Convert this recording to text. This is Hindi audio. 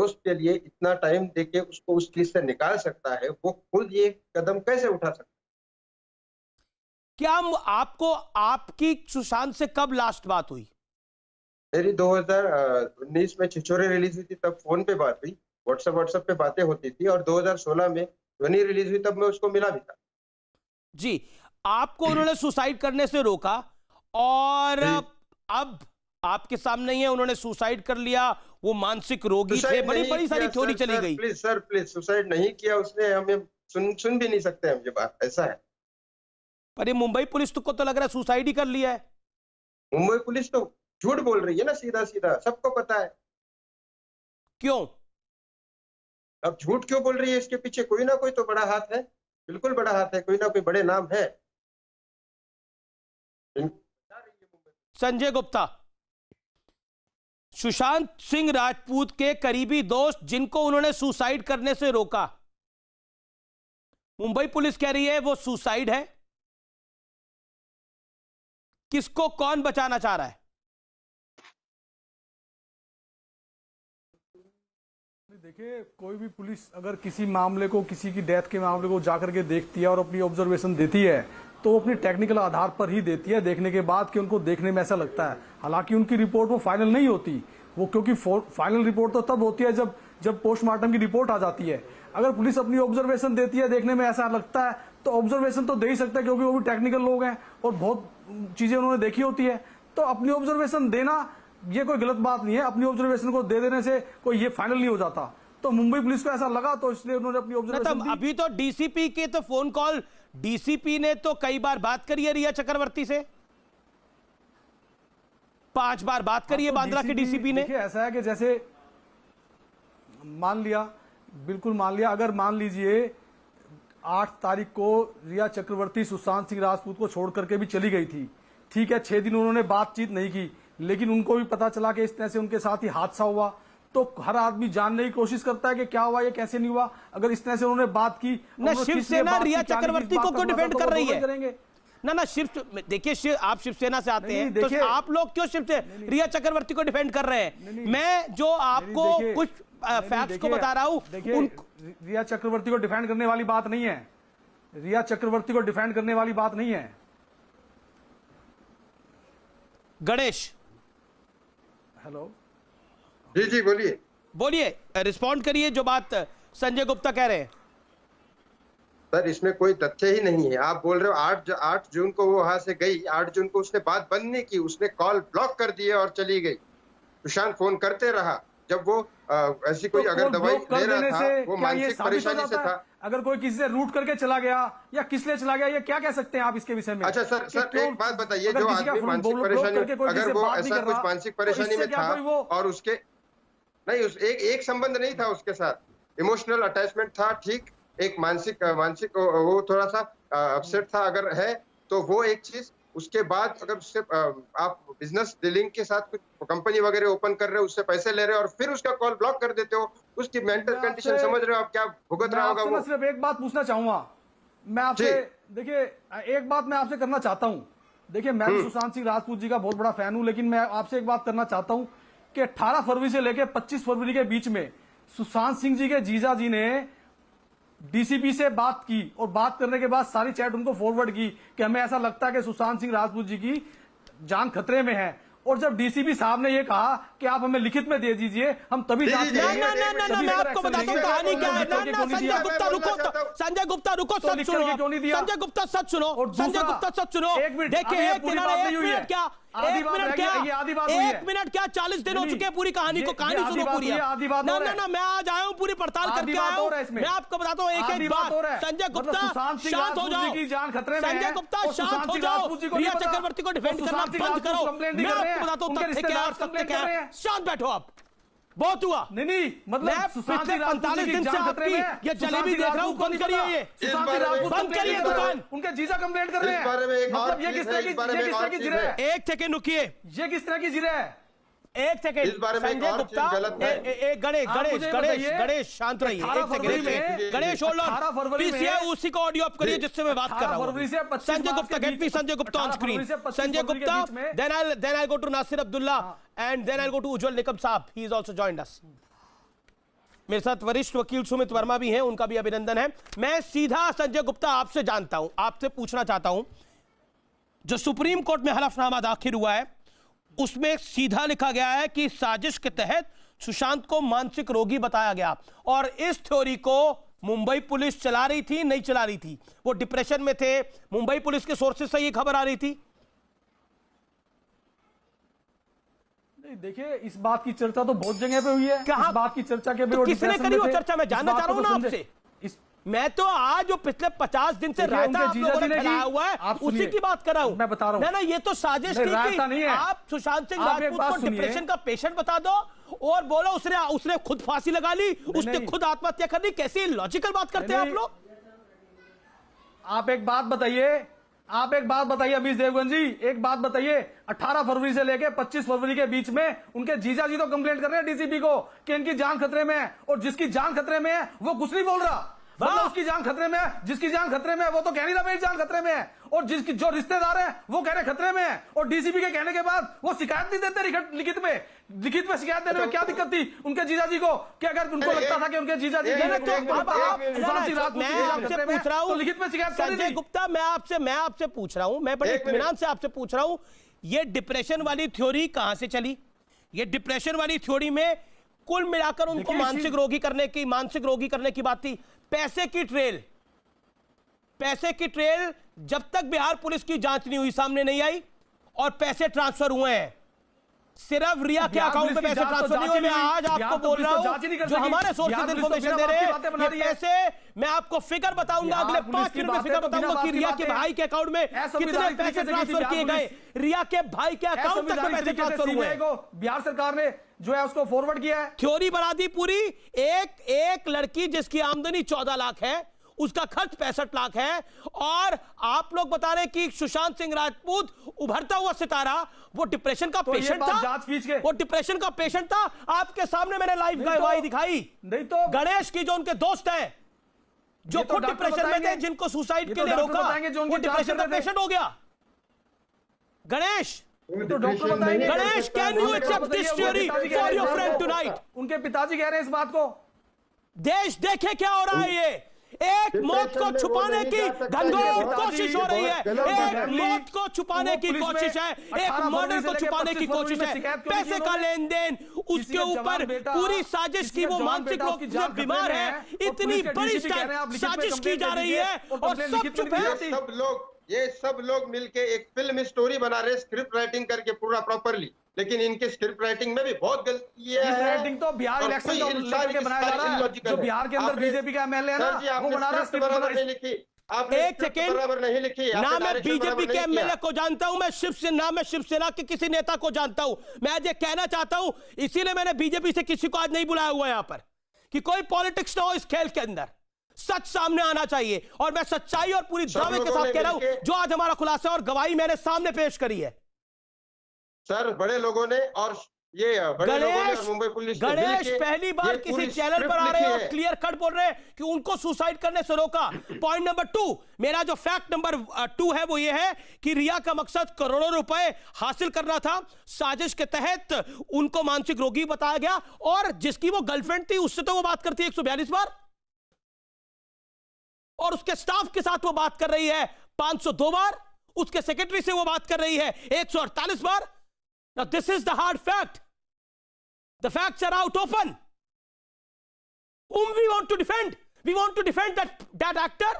दोस्त के लिए इतना टाइम देके उसको उस चीज से निकाल सकता है, वो खुद ये कदम कैसे उठा सकता है? क्या आपको आपकी सुशांत से कब लास्ट बात हुई? मेरी 2019 में छिछोरे रिलीज हुई थी, तब फोन पे बात हुई, व्हाट्सएप पे बातें होती थी, और 2016 में ध्वनि रिलीज हुई, तब मैं उसको मिला भी था। जी, आपको उन्होंने सुसाइड करने से रोका और अब आपके सामने ही है, उन्होंने सुसाइड कर लिया, वो मानसिक रोगी थे, बड़ी बड़ी सारी थ्योरी चली गई। प्लीज सुसाइड नहीं किया उसने, हमें सुन भी नहीं सकते हम ये बात, ऐसा है। पर ये मुंबई पुलिस को तो लग रहा है सुसाइड ही कर लिया है। मुंबई पुलिस तो झूठ बोल रही है ना, सीधा सीधा, सबको पता है। क्यों? अब झूठ क्यों बोल रही है? इसके पीछे कोई ना कोई तो बड़ा हाथ है, बिल्कुल बड़ा हाथ है, कोई ना कोई बड़े नाम है। संजय गुप्ता, सुशांत सिंह राजपूत के करीबी दोस्त जिनको उन्होंने सुसाइड करने से रोका, मुंबई पुलिस कह रही है वो सुसाइड है। किसको कौन बचाना चाह रहा है? देखिए, कोई भी पुलिस अगर किसी मामले को, किसी की डेथ के मामले को जाकर के देखती है और अपनी ऑब्जर्वेशन देती है, तो वो अपनी टेक्निकल आधार पर ही देती है, देखने के बाद कि उनको देखने में ऐसा लगता है। हालांकि उनकी रिपोर्ट वो फाइनल नहीं होती, वो क्योंकि फाइनल रिपोर्ट तो तब होती है जब पोस्टमार्टम की रिपोर्ट आ जाती है। अगर पुलिस अपनी ऑब्जर्वेशन देती है, देखने में ऐसा लगता है, तो ऑब्जर्वेशन तो दे ही सकता है, क्योंकि वो भी टेक्निकल लोग हैं और बहुत चीजें उन्होंने देखी होती है। तो अपनी ऑब्जर्वेशन देना ये कोई गलत बात नहीं है, अपनी ऑब्जर्वेशन को दे देने से कोई ये फाइनल नहीं हो जाता। तो मुंबई पुलिस को ऐसा लगा, तो इसलिए उन्होंने अपनी ऑब्जर्वेशन दी। अभी तो डीसीपी के तो फोन कॉल, डीसीपी ने तो कई बार बात करी है रिया चक्रवर्ती से, 5 बार बात करी है बांद्रा के डीसीपी ने। देखिए, ऐसा है कि जैसे मान लिया, बिल्कुल मान लिया, अगर मान लीजिए 8 तारीख को रिया चक्रवर्ती सुशांत सिंह राजपूत को छोड़ करके भी चली गई थी, ठीक है, 6 दिन उन्होंने बातचीत नहीं की, लेकिन उनको भी पता चला कि इस तरह से उनके साथ ही हादसा हुआ, तो हर आदमी जानने की कोशिश करता है कि क्या हुआ, ये कैसे नहीं हुआ। अगर इस तरह से उन्होंने बात की, शिवसेना रिया चक्रवर्ती को डिफेंड कर रही है ना। देखिए, आप शिवसेना से आते हैं, तो आप लोग क्यों रिया चक्रवर्ती को डिफेंड कर रहे हैं? मैं जो आपको कुछ फैक्ट्स को बता रहा हूं। रिया चक्रवर्ती को डिफेंड करने वाली बात नहीं है, रिया चक्रवर्ती को डिफेंड करने वाली बात नहीं है। गणेश, हेलो, जी बोलिए, रिस्पॉन्ड करिए जो बात संजय गुप्ता कह रहे हैं। सर, इसमें कोई तथ्य ही नहीं है। आप बोल रहे हो 8 जून को वो वहां से गई, 8 जून को उसने बात बंद नहीं की, उसने कॉल ब्लॉक कर दिए और चली गई। सुशांत फोन करते रहा, जब वो ऐसी कोई अगर दवाई ले रहा था, वो मानसिक परेशानी से था। अगर कोई किसी से रूट करके चला गया या किस लिए चला गया, ये क्या कह सकते हैं आप इसके विषय में? अच्छा सर एक बात बताइए, जो आदमी मानसिक परेशानी, अगर वो ऐसा कुछ मानसिक परेशानी में था और उसके नहीं, एक संबंध नहीं था उसके साथ, इमोशनल अटैचमेंट था, ठीक, एक मानसिक वो थोड़ा सा अपसेट था, अगर है तो वो एक चीज। उसके बाद अगर उससे आप बिजनेस डीलिंग के साथ कुछ कंपनी वगैरह ओपन कर रहे हो, उससे पैसे ले रहे हो और फिर उसका कॉल ब्लॉक कर देते हो, उसकी मेंटल कंडीशन समझ रहे हो आप, क्या भुगत रहा होगा वो। मैं सिर्फ एक बात पूछना चाहूंगा, मैं आपसे, देखिए एक बात मैं आपसे करना चाहता हूं। देखिए, मैं भी सुशांत सिंह राजपूत जी का बहुत बड़ा फैन हूं, लेकिन मैं आपसे एक बात करना चाहता हूं कि 18 फरवरी से लेकर 25 फरवरी के बीच में सुशांत सिंह जी के जीजा जी ने डीसीपी से बात की, और बात करने के बाद सारी चैट उनको फॉरवर्ड की कि हमें ऐसा लगता है कि सुशांत सिंह राजपूत जी की जान खतरे में है। और जब डीसीपी साहब ने ये कहा कि आप हमें लिखित में दे दीजिए, हम तभी जांच करेंगे। ना, मैं आपको बताता हूं कहानी क्या है। संजय गुप्ता रुको, संजय गुप्ता रुको, सच सुनो, संजय गुप्ता सच सुनो, संजय गुप्ता सच सुनो। देखिए, एक मिनट क्या, 40 दिन हो चुके हैं पूरी कहानी को, कहानी सुनो पूरी। ना, मैं आज आया हूं, पूरी पड़ताल करके आया हूं। मैं आपको बताता हूं एक बात, संजय गुप्ता शांत हो जाओ, संजय गुप्ता शांत हो जाओ, रिया चक्रवर्ती को डिफेंड करना बंद करो। मैं आपको बताता हूं तथ्य क्या है, सत्य क्या है। शांत बैठो आप, बहुत हुआ। नहीं, मतलब पिछले 45 दिन से आपकी ये जलेबी देख रहा हूं, बंद करिए, ये बंद करिए दुकान। उनके जीजा कंप्लेंट कर रहे हैं, मतलब ये किस तरह की जिरह है? एक सेकंड रुकिए, ये किस तरह की जिरह है? एक सेकंड, संजय गुप्ता, गणेश शांत रहिए, एक second, Ganesh hold on, PCI उसी को ऑडियो अप करिए जिससे मैं बात कर रहा हूं। Sanjay Gupta, get me Sanjay Gupta on screen, Sanjay Gupta, then I'll go to Nasir Abdullah and then I'll go to Ujjwal Nikam साहब, he is also joined us. मेरे साथ वरिष्ठ वकील सुमित वर्मा भी हैं, उनका भी अभिनंदन है। मैं सीधा संजय गुप्ता आपसे जानता हूं, आपसे पूछना चाहता हूं, जो सुप्रीम कोर्ट में हलफनामा दाखिल हुआ है उसमें सीधा लिखा गया है कि साजिश के तहत सुशांत को मानसिक रोगी बताया गया, और इस थ्योरी को मुंबई पुलिस चला रही थी, नहीं चला रही थी, वो डिप्रेशन में थे, मुंबई पुलिस के सोर्सेज से ये खबर आ रही थी। देखिए, इस बात की चर्चा तो बहुत जगह पे हुई है। कहां इस बात की चर्चा के तो किसने करी वो चर्चा? मैं जानना चाह रहा हूं ना आपसे। मैं तो आज जो पिछले 50 दिन से रहता आप लोगों ने फैलाया हुआ है उसी की बात कर रहा हूं। मैं बता रहा हूं ना ये तो साजिश थी कि आप सुशांत सिंह राजपूत को डिप्रेशन का पेशेंट बता दो और बोलो उसने खुद फांसी लगा ली, उसने खुद आत्महत्या कर ली। कैसी लॉजिकल बात करते हैं आप लोग? आप एक बात बताइए अमीश देवगन जी, एक बात बताइए, 18 फरवरी से लेकर 25 फरवरी के बीच में उनके जीजा जी तो कंप्लेंट कर रहे हैं डीसीपी को कि इनकी जान खतरे में है, और जिसकी जान खतरे में है वो कुछ नहीं बोल रहा। मतलब उसकी जान खतरे में है, जिसकी जान खतरे में है वो तो कह नहीं रहा मेरी जान खतरे में है, और जिसकी जो रिश्तेदार है वो कह रहे खतरे में है, और डीसीपी के कहने के बाद वो शिकायत नहीं देते लिखित में शिकायत देने में क्या दिक्कत थी उनके जीजा जी को, कि अगर उनको लगता था कि उनके जीजा जी मैं आपसे पूछ रहा हूं, लिखित में शिकायत संजय गुप्ता, मैं आपसे पूछ रहा हूं, मैं बड़े इत्मीनान से आपसे पूछ रहा हूं, ये डिप्रेशन वाली थ्योरी कहां से चली? ये डिप्रेशन वाली थ्योरी में कुल मिलाकर उनको मानसिक रोगी करने की बात थी। पैसे की ट्रेल जब तक बिहार पुलिस की जांच नहीं हुई, सामने नहीं आई, और पैसे ट्रांसफर हुए हैं। सिर्फ रिया के अकाउंट में पैसे ट्रांसफर नहीं हुए। मैं आज आपको बोल रहा हूं, जो हमारे सोर्सेज इन्फॉर्मेशन दे रहे हैं, ये पैसे मैं आपको फिगर बताऊंगा, अगले 5 मिनट में फिगर बताऊंगा कि रिया के भाई के अकाउंट में कितने पैसे ट्रांसफर किए गए। रिया के भाई के अकाउंट तक में पैसे ट्रांसफर हुए। बिहार सरकार ने जो है उसको फॉरवर्ड किया है। थ्योरी बना दी पूरी। एक लड़की जिसकी आमदनी 14 लाख है, उसका खर्च 65 लाख है, और आप लोग बता रहे कि सुशांत सिंह राजपूत उभरता हुआ सितारा, वो डिप्रेशन का पेशेंट था। वो डिप्रेशन का पेशेंट था। आपके सामने मैंने लाइव गवाही दिखाई। नहीं तो गणेश की जो उनके दोस्त हैं, जो खुद डिप्रेशन में थे, जिनको सुसाइड के लिए रोका, वो डिप्रेशन का पेशेंट हो गया। गणेश, तो डॉक्टर बताएंगे। Ganesh, can you accept this theory for your friend tonight? उनके पिताजी कह रहे हैं इस बात को। देश देखे क्या हो रहा है। ये एक मौत को छुपाने की घनघोर कोशिश हो रही है। एक मौत को छुपाने की कोशिश है, एक मर्डर को छुपाने की कोशिश है। पैसे का लेन देन, उसके ऊपर पूरी साजिश की, वो मानसिक रोग से बीमार है, इतनी बड़ी साजिश की जा रही है और सब चुप है। ये सब लोग मिलके एक फिल्म स्टोरी बना रहे, स्क्रिप्ट राइटिंग करके पूरा प्रॉपरली, लेकिन इनके स्क्रिप्ट राइटिंग में भी बहुत गलती है। राइटिंग तो बिहार इलेक्शन को लेकर के बनाया जा रहा है। जो बिहार के अंदर बीजेपी का एमएलए है ना, वो बना रहा है। बराबर नहीं लिखी आपने, एक सेकेंड, बराबर नहीं लिखी ना मैं बीजेपी के एमएलए को जानता हूं, मैं शिवसेना के किसी नेता को जानता हूं। मैं आज ये कहना चाहता हूं, इसीलिए मैंने बीजेपी से किसी को आज नहीं बुलाया हुआ यहां पर, कि कोई पॉलिटिक्स ना हो इस खेल के अंदर। सच सामने आना चाहिए, और मैं सच्चाई और पूरी दावे के साथ कह रहा हूं, जो आज हमारा खुलासा और गवाही मैंने सामने पेश करी है। सर, बड़े लोगों ने और ये बड़े लोगों ने मुंबई पुलिस ने गणेश पहली बार किसी चैनल पर आ रहे हैं और क्लियर कट बोल रहे हैं कि उनको सुसाइड करने से रोका। पॉइंट नंबर 2, मेरा जो फैक्ट नंबर 2 है वो ये है कि रिया का मकसद करोड़ों रुपए हासिल करना था। साजिश के तहत उनको मानसिक रोगी बताया गया, और जिसकी वो गर्लफ्रेंड थी उससे तो वो बात करती है 142 बार, और उसके स्टाफ के साथ वो बात कर रही है 502 बार, उसके सेक्रेटरी से वो बात कर रही है 148 बार। Now this is the hard fact. The facts are out open. Whom we want to defend? We want to defend that actor